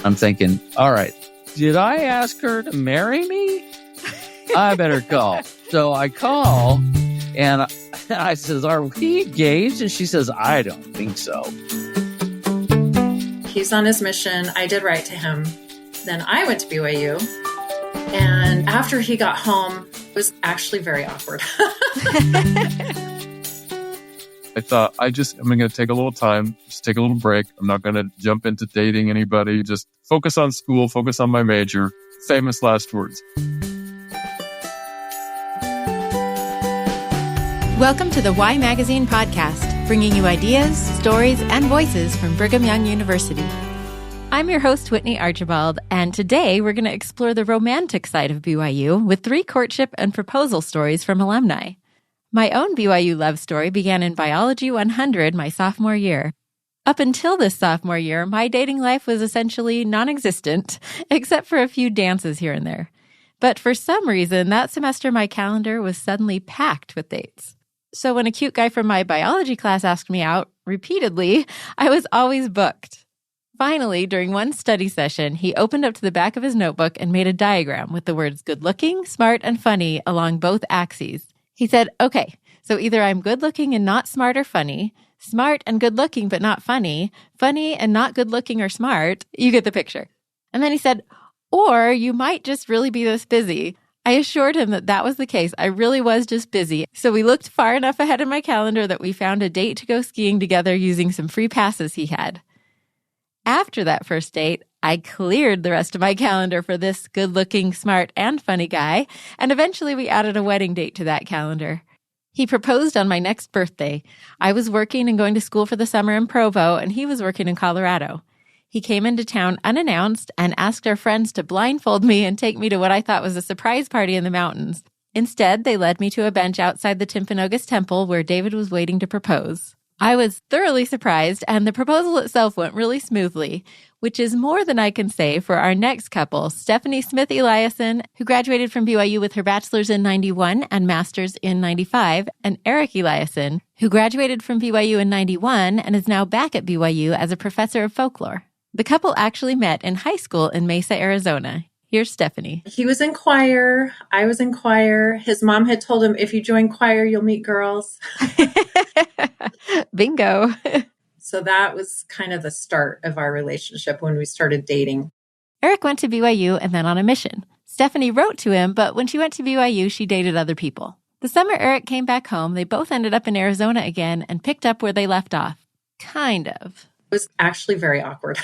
I'm thinking, all right, did I ask her to marry me? I better call. So I call and I says, are we engaged? And she says, I don't think so. He's on his mission. I did write to him. Then I went to BYU. And after he got home, it was actually very awkward. I thought, I'm going to take a little time, just take a little break. I'm not going to jump into dating anybody. Just focus on school, focus on my major. Famous last words. Welcome to the Why Magazine podcast, bringing you ideas, stories, and voices from Brigham Young University. I'm your host, Whitney Archibald, and today we're going to explore the romantic side of BYU with 3 courtship and proposal stories from alumni. My own BYU love story began in Biology 100 my sophomore year. Up until this sophomore year, my dating life was essentially non-existent, except for a few dances here and there. But for some reason, that semester my calendar was suddenly packed with dates. So when a cute guy from my biology class asked me out repeatedly, I was always booked. Finally, during one study session, he opened up to the back of his notebook and made a diagram with the words good-looking, smart, and funny along both axes. He said, okay, so either I'm good-looking and not smart or funny, smart and good-looking but not funny, funny and not good-looking or smart, you get the picture. And then he said, or you might just really be this busy. I assured him that that was the case. I really was just busy. So we looked far enough ahead in my calendar that we found a date to go skiing together using some free passes he had. After that first date, I cleared the rest of my calendar for this good-looking, smart, and funny guy, and eventually we added a wedding date to that calendar. He proposed on my next birthday. I was working and going to school for the summer in Provo, and he was working in Colorado. He came into town unannounced and asked our friends to blindfold me and take me to what I thought was a surprise party in the mountains. Instead, they led me to a bench outside the Timpanogos Temple where David was waiting to propose. I was thoroughly surprised, and the proposal itself went really smoothly, which is more than I can say for our next couple, Stephanie Smith Eliason, who graduated from BYU with her bachelor's in 91 and master's in 95, and Eric Eliason, who graduated from BYU in 91 and is now back at BYU as a professor of folklore. The couple actually met in high school in Mesa, Arizona. Here's Stephanie. He was in choir. I was in choir. His mom had told him, if you join choir, you'll meet girls. Bingo. So that was kind of the start of our relationship when we started dating. Eric went to BYU and then on a mission. Stephanie wrote to him, but when she went to BYU, she dated other people. The summer Eric came back home, they both ended up in Arizona again and picked up where they left off. Kind of. It was actually very awkward.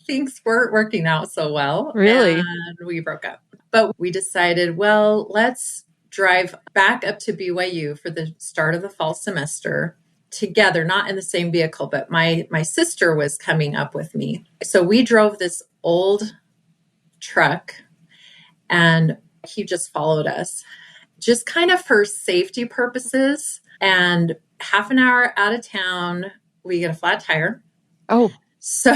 Things weren't working out so well. Really? And we broke up. But we decided, well, let's drive back up to BYU for the start of the fall semester together, not in the same vehicle, but my sister was coming up with me. So we drove this old truck and he just followed us, just kind of for safety purposes. And half an hour out of town, we get a flat tire. Oh. So,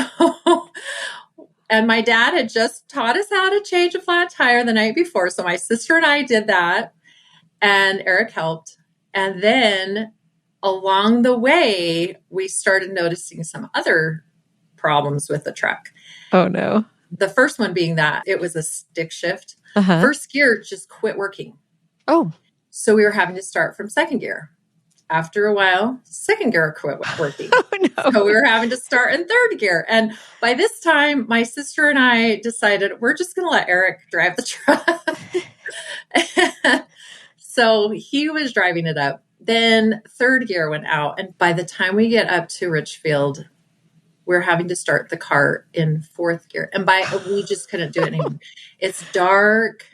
and my dad had just taught us how to change a flat tire the night before. So my sister and I did that and Eric helped. And then along the way, we started noticing some other problems with the truck. Oh, no. The first one being that it was a stick shift. First gear just quit working. Oh. So we were having to start from second gear. After a while, second gear quit working. Oh, no. So we were having to start in third gear. And by this time, my sister and I decided we're just going to let Eric drive the truck. So he was driving it up. Then third gear went out. And by the time we get up to Richfield, we're having to start the car in fourth gear. And we just couldn't do it anymore. It's dark.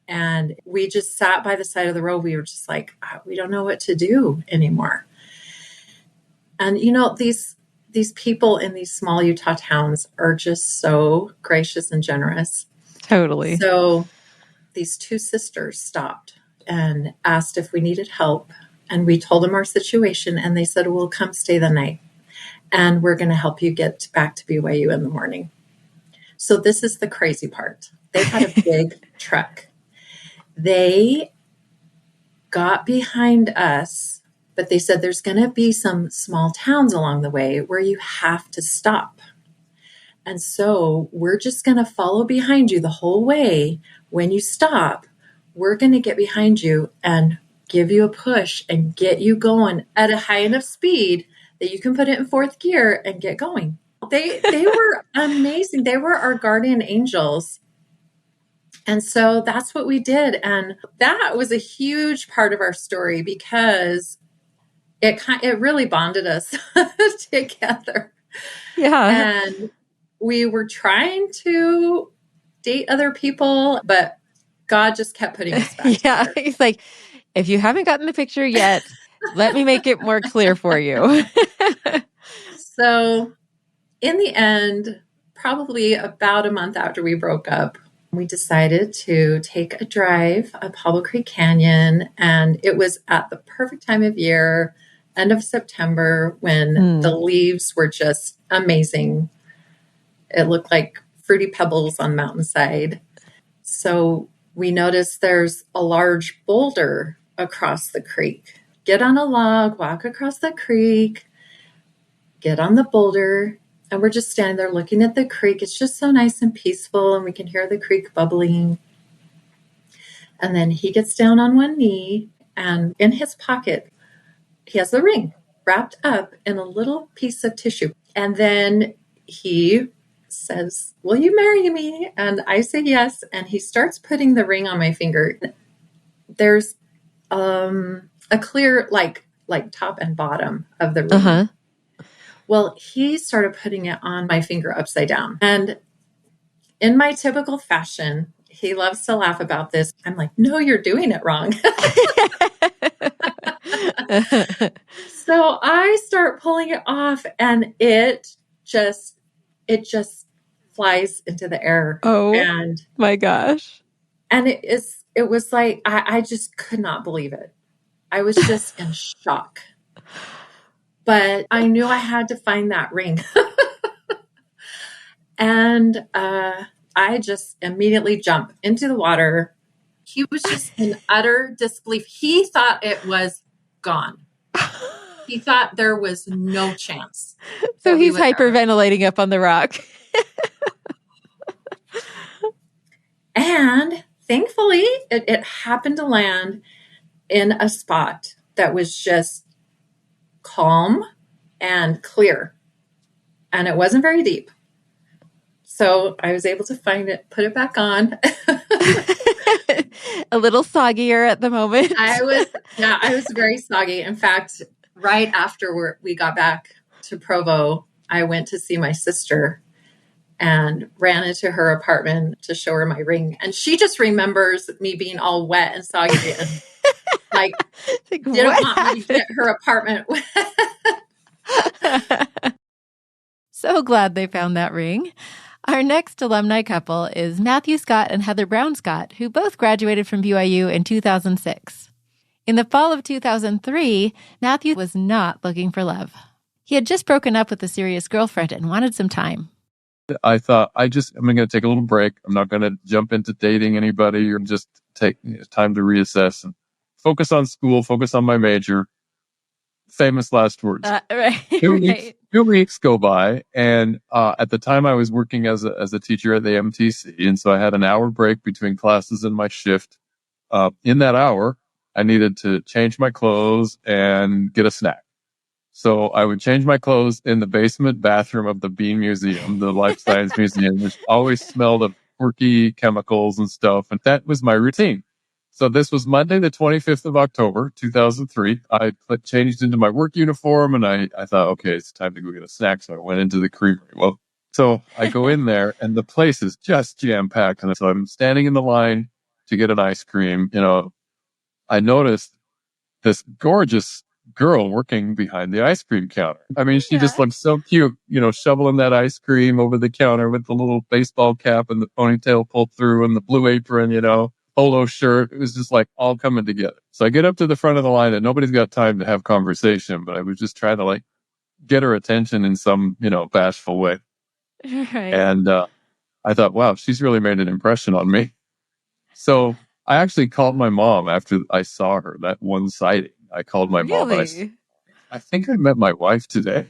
And we just sat by the side of the road. We were just like, we don't know what to do anymore. And, you know, these people in these small Utah towns are just so gracious and generous. Totally. So these 2 sisters stopped and asked if we needed help. And we told them our situation. And they said, well, come stay the night. And we're going to help you get back to BYU in the morning. So this is the crazy part. They had a big truck. They got behind us, but they said there's going to be some small towns along the way where you have to stop. And so we're just going to follow behind you the whole way. When you stop, we're going to get behind you and give you a push and get you going at a high enough speed that you can put it in fourth gear and get going. They were amazing. They were our guardian angels. And so that's what we did. And that was a huge part of our story because it really bonded us together. Yeah. And we were trying to date other people, but God just kept putting us back Yeah. together. He's like, if you haven't gotten the picture yet, let me make it more clear for you. So in the end, probably about a month after we broke up, we decided to take a drive up Hobble Creek Canyon. And it was at the perfect time of year, end of September, when the leaves were just amazing. It looked like fruity pebbles on the mountainside. So we noticed there's a large boulder across the creek. Get on a log, walk across the creek, get on the boulder, and we're just standing there looking at the creek. It's just so nice and peaceful, and we can hear the creek bubbling. And then he gets down on one knee, and in his pocket, he has the ring wrapped up in a little piece of tissue. And then he says, "Will you marry me?" And I say yes. And he starts putting the ring on my finger. There's a clear, like top and bottom of the ring. Uh-huh. Well, he started putting it on my finger upside down. And in my typical fashion, he loves to laugh about this. I'm like, "No, you're doing it wrong." So I start pulling it off, and it just flies into the air. Oh, and my gosh. And it was like, I just could not believe it. I was just in shock. But I knew I had to find that ring. And I just immediately jumped into the water. He was just in utter disbelief. He thought it was gone. He thought there was no chance. So he's hyperventilating up on the rock. And thankfully, it happened to land in a spot that was just calm and clear. And it wasn't very deep. So I was able to find it, put it back on. A little soggier at the moment. I was very soggy. In fact, right after we got back to Provo, I went to see my sister and ran into her apartment to show her my ring. And she just remembers me being all wet and soggy and like didn't want me to get her apartment wet. So glad they found that ring. Our next alumni couple is Matthew Scott and Heather Brown Scott, who both graduated from BYU in 2006. In the fall of 2003, Matthew was not looking for love. He had just broken up with a serious girlfriend and wanted some time. I thought, I'm going to take a little break. I'm not going to jump into dating anybody or just take time to reassess and focus on school, focus on my major. Famous last words. Right. 2 weeks go by, and at the time I was working as a teacher at the MTC, and so I had an hour break between classes and my shift. In that hour, I needed to change my clothes and get a snack. So I would change my clothes in the basement bathroom of the Bean Museum, the Life Science Museum, which always smelled of quirky chemicals and stuff, and that was my routine. So this was Monday, the 25th of October, 2003. I changed into my work uniform, and I thought, okay, it's time to go get a snack. So I went into the creamery. Well, so I go in there, and the place is just jam-packed. And so I'm standing in the line to get an ice cream. I noticed this gorgeous girl working behind the ice cream counter. I mean, she just looked so cute, shoveling that ice cream over the counter with the little baseball cap and the ponytail pulled through and the blue apron, polo shirt. It was just like all coming together. So I get up to the front of the line and nobody's got time to have conversation, but I was just trying to get her attention in some, bashful way. Right. And I thought, wow, she's really made an impression on me. So I actually called my mom after I saw her, that one sighting. I called my mom and I said, I think I met my wife today.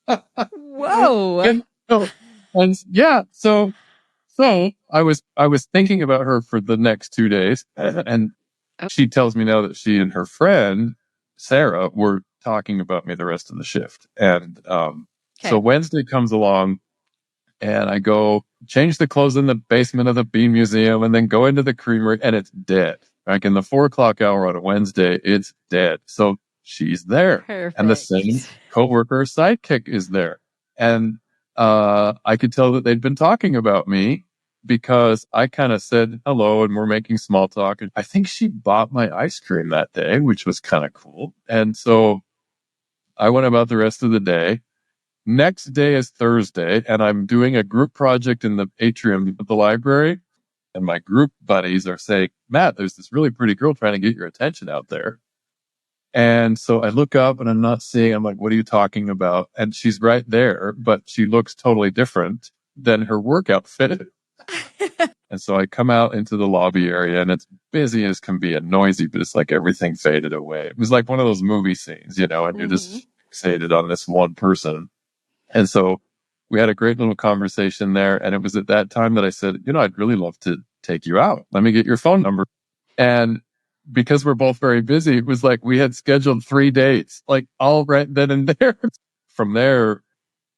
Whoa. And yeah, so I was thinking about her for the next 2 days, and she tells me now that she and her friend Sarah were talking about me the rest of the shift. And so Wednesday comes along, and I go change the clothes in the basement of the Bean Museum, and then go into the creamery, and it's dead. Like in the 4:00 hour on a Wednesday, it's dead. So she's there, Perfect. and the same coworker sidekick is there, and I could tell that they'd been talking about me because I kind of said hello and we're making small talk. And I think she bought my ice cream that day, which was kind of cool. And so I went about the rest of the day. Next day is Thursday, and I'm doing a group project in the atrium of the library. And my group buddies are saying, Matt, there's this really pretty girl trying to get your attention out there. And so I look up and I'm not seeing, I'm like, what are you talking about? And she's right there, but she looks totally different than her work outfit. And so I come out into the lobby area, and it's busy as can be and noisy, but it's like everything faded away. It was like one of those movie scenes, you know, and you're just fixated on this one person. And so we had a great little conversation there. And it was at that time that I said, you know, I'd really love to take you out. Let me get your phone number. And because we're both very busy, it was like we had scheduled 3 dates, like all right then and there. From there,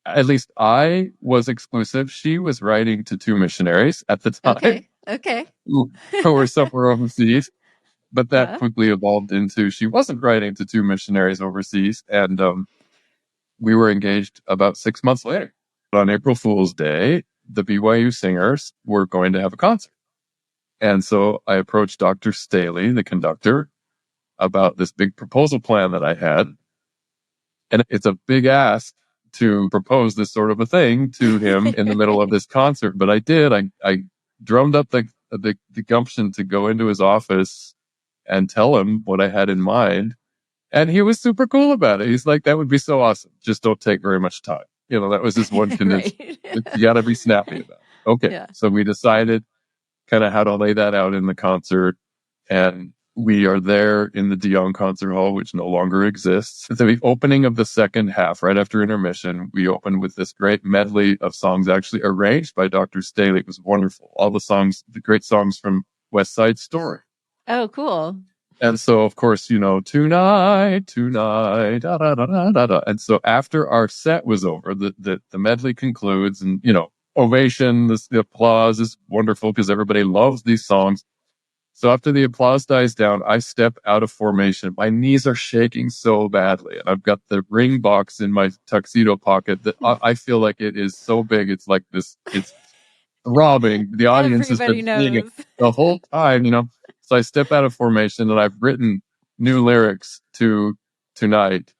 at least I was exclusive. She was writing to 2 missionaries at the time. Okay. Who were somewhere overseas. But that quickly evolved into she wasn't writing to 2 missionaries overseas. And we were engaged about 6 months later. On April Fool's Day, the BYU singers were going to have a concert. And so I approached Dr. Staley, the conductor, about this big proposal plan that I had. And it's a big ask to propose this sort of a thing to him in the middle of this concert. But I did. I drummed up the gumption to go into his office and tell him what I had in mind. And he was super cool about it. He's like, that would be so awesome. Just don't take very much time. You know, that was his one condition. You got to be snappy about it. Okay. Yeah. So we decided kind of how to lay that out in the concert. And we are there in the Dion Concert Hall, which no longer exists. At the opening of the second half, right after intermission, we opened with this great medley of songs actually arranged by Dr. Staley. It was wonderful. All the songs, the great songs from West Side Story. Oh, cool. And so, of course, you know, tonight, da, da, da, da, da, da. And so after our set was over, the medley concludes, and, you know, ovation, the applause is wonderful because everybody loves these songs. So after the applause dies down, I step out of formation. My knees are shaking so badly. And I've got the ring box in my tuxedo pocket that I feel like it is so big. It's like this, it's throbbing. The audience has been seeing it the whole time, you know. So I step out of formation, and I've written new lyrics to Tonight.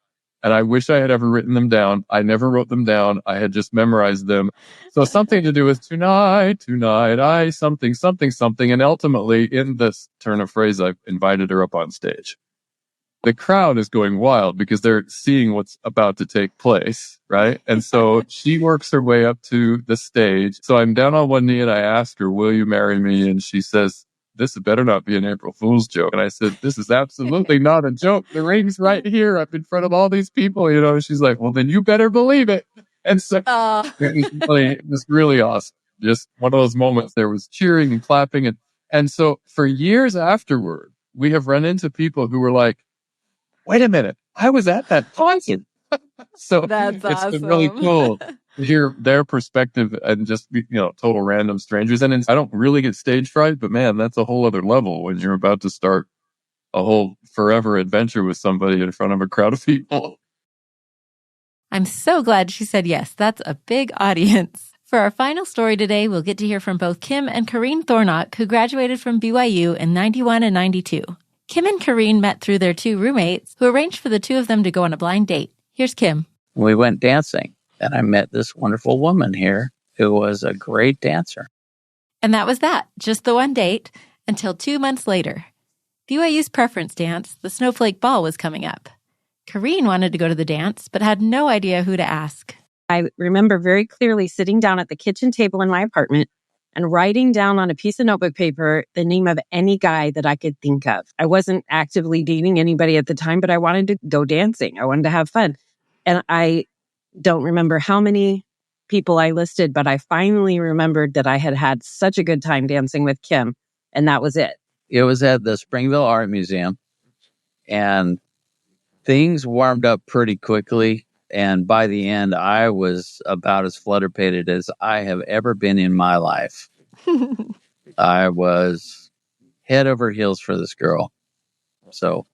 And I wish I had ever written them down. I never wrote them down. I had just memorized them. So something to do with tonight, I something. And ultimately, in this turn of phrase, I've invited her up on stage. The crowd is going wild because they're seeing what's about to take place, right? And so she works her way up to the stage. So I'm down on one knee, and I ask her, will you marry me? And she says, this better not be an April Fool's joke. And I said, this is absolutely not a joke. The ring's right here up in front of all these people, you know. And she's like, well, then you better believe it. And so it was really awesome. Just one of those moments. There was cheering and clapping. And so for years afterward, we have run into people who were like, wait a minute, I was at that concert. So that's it's awesome. been really cool to hear their perspective and just, you know, total random strangers. And I don't really get stage fright, but man, that's a whole other level when you're about to start a whole forever adventure with somebody in front of a crowd of people. I'm so glad she said yes. That's a big audience. For our final story today, we'll get to hear from both Kim and Kareen Thornock, who graduated from BYU in 91 and 92. Kim and Kareen met through their 2 roommates, who arranged for the 2 of them to go on a blind date. Here's Kim. We went dancing, and I met this wonderful woman here who was a great dancer. And that was that, just the one date, until 2 months later. BYU's preference dance, the Snowflake Ball, was coming up. Kareen wanted to go to the dance, but had no idea who to ask. I remember very clearly sitting down at the kitchen table in my apartment and writing down on a piece of notebook paper the name of any guy that I could think of. I wasn't actively dating anybody at the time, but I wanted to go dancing. I wanted to have fun. And I don't remember how many people I listed, but I finally remembered that I had such a good time dancing with Kim, and that was it. It was at the Springville Art Museum, and things warmed up pretty quickly. And by the end, I was about as flutterpated as I have ever been in my life. I was head over heels for this girl. So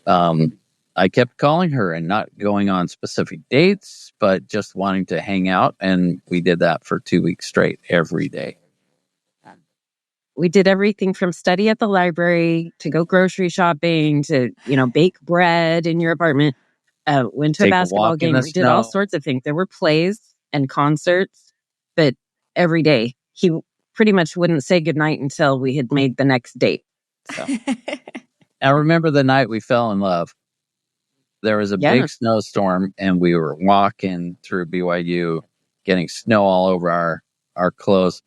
I kept calling her and not going on specific dates, but just wanting to hang out. And we did that for 2 weeks straight every day. We did everything from study at the library to go grocery shopping to, bake bread in your apartment. Went to a Take a basketball walk in game. the We did all snow. sorts of things. There were plays and concerts, but every day he pretty much wouldn't say goodnight until we had made the next date. So I remember the night we fell in love. There was a big snowstorm, and we were walking through BYU, getting snow all over our clothes.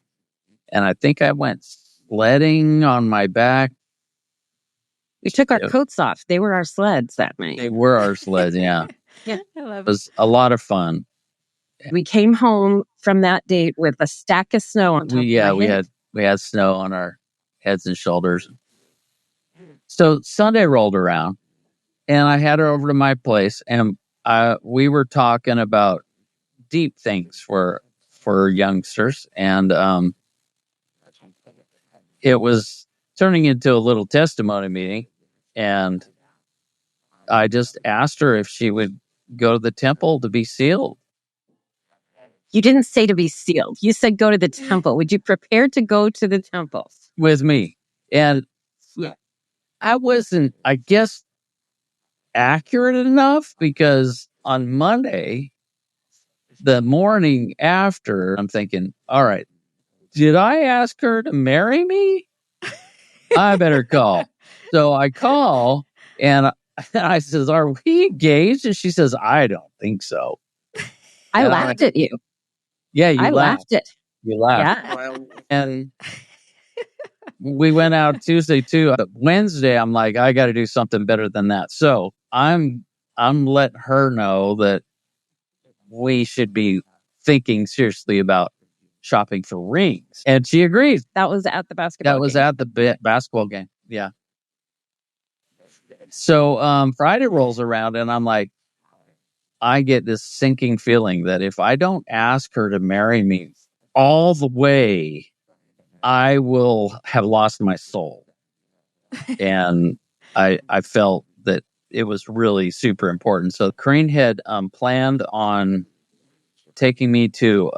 And I think I went sledding on my back. We took our coats off. They were our sleds that night. They were our sleds, yeah. Yeah. I love It was a lot of fun. We came home from that date with a stack of snow on top of my head. We had snow on our heads and shoulders. So Sunday rolled around, and I had her over to my place, and we were talking about deep things for youngsters, and it was turning into a little testimony meeting, and I just asked her if she would go to the temple to be sealed. You didn't say to be sealed. You said go to the temple. Would you prepare to go to the temple? With me. And I wasn't, I guess, accurate enough, because on Monday, the morning after, I'm thinking, all right, did I ask her to marry me? I better call. So I call, and I says, are we engaged? And she says, I don't think so. I laughed at you. Yeah, you laughed at. You laughed. Yeah. And we went out Tuesday too. Wednesday, I'm like, I got to do something better than that. So I'm letting her know that we should be thinking seriously about shopping for rings, and she agrees. That was at the basketball. That was at the basketball game. Yeah. So Friday rolls around, and I'm like, I get this sinking feeling that if I don't ask her to marry me all the way, I will have lost my soul. And I felt that it was really super important. So Kareen had planned on taking me to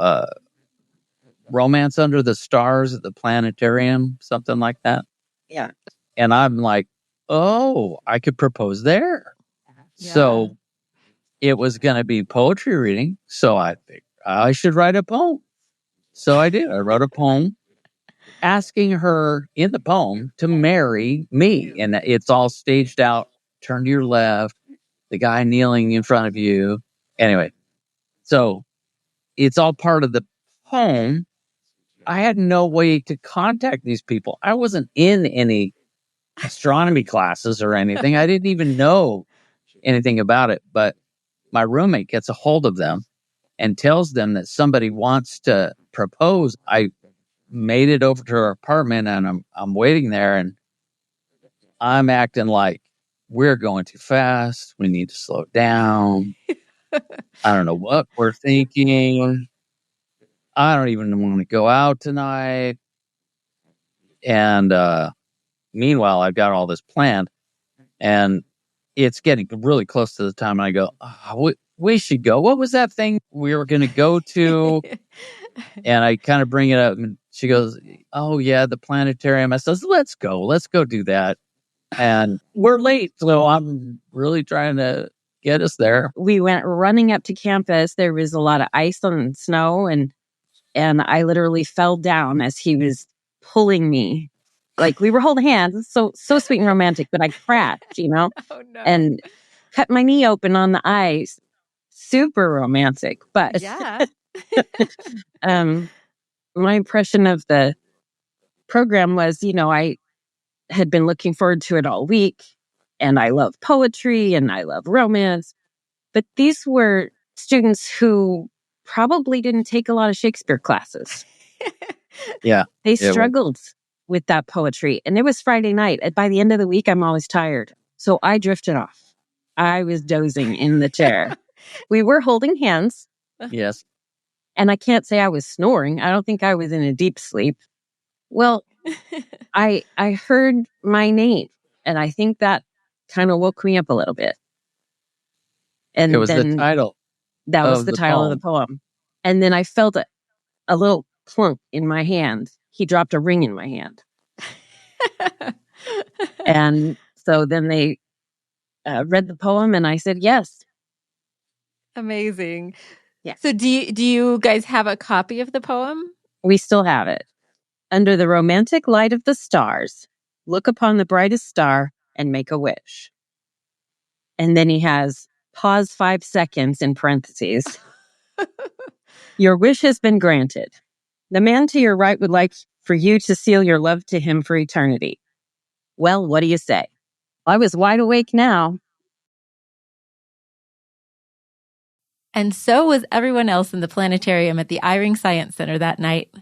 Romance Under the Stars at the planetarium, something like that. Yeah. And I'm like, oh, I could propose there. Yeah. So it was going to be poetry reading. So I think I should write a poem. So I did. I wrote a poem asking her in the poem to marry me. And it's all staged out. Turn to your left, the guy kneeling in front of you. Anyway, so it's all part of the poem. I had no way to contact these people. I wasn't in any astronomy classes or anything. I didn't even know anything about it. But my roommate gets a hold of them and tells them that somebody wants to propose. I made it over to her apartment, and I'm waiting there, and I'm acting like we're going too fast. We need to slow down. I don't know what we're thinking. I don't even want to go out tonight. And meanwhile, I've got all this planned, and it's getting really close to the time. And I go, we should go. What was that thing we were going to go to? And I kind of bring it up, and she goes, oh, yeah, the planetarium. I says, let's go do that. And we're late, so I'm really trying to get us there. We went running up to campus. There was a lot of ice and snow, and I literally fell down as he was pulling me. Like, we were holding hands, so sweet and romantic, but I crashed, Oh, no. and cut my knee open on the ice. Super romantic, but Yeah. my impression of the program was, I had been looking forward to it all week, and I love poetry and I love romance, but these were students who probably didn't take a lot of Shakespeare classes. Yeah. They Yeah, well- struggled with that poetry. And it was Friday night. And by the end of the week, I'm always tired. So I drifted off. I was dozing in the chair. We were holding hands. Yes. And I can't say I was snoring. I don't think I was in a deep sleep. Well, I heard my name. And I think that kind of woke me up a little bit. And It was then the title. that was of the the title of the poem. And then I felt a little clunk in my hand. He dropped a ring in my hand. And so then they read the poem and I said, yes. Amazing. Yeah. So do you guys have a copy of the poem? We still have it. Under the romantic light of the stars, look upon the brightest star and make a wish. And then he has pause 5 seconds in parentheses. Your wish has been granted. The man to your right would like for you to seal your love to him for eternity. Well, what do you say? I was wide awake now. And so was everyone else in the planetarium at the Eyring Science Center that night.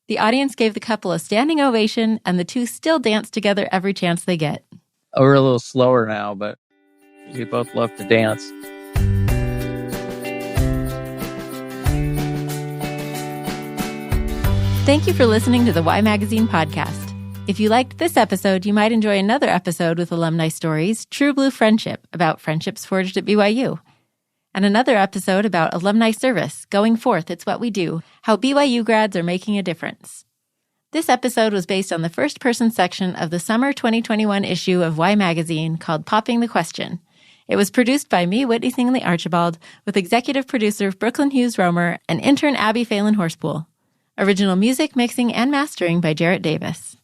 The audience gave the couple a standing ovation, and the two still dance together every chance they get. We're a little slower now, but we both love to dance. Thank you for listening to the Y Magazine podcast. If you liked this episode, you might enjoy another episode with Alumni Stories, True Blue Friendship, about friendships forged at BYU. And another episode about alumni service, Going Forth, It's What We Do, how BYU grads are making a difference. This episode was based on the first-person section of the summer 2021 issue of Y Magazine called Popping the Question. It was produced by me, Whitney Singley Archibald, with executive producer Brooklyn Hughes Romer and intern Abby Phelan Horsepool. Original music, mixing, and mastering by Jarrett Davis.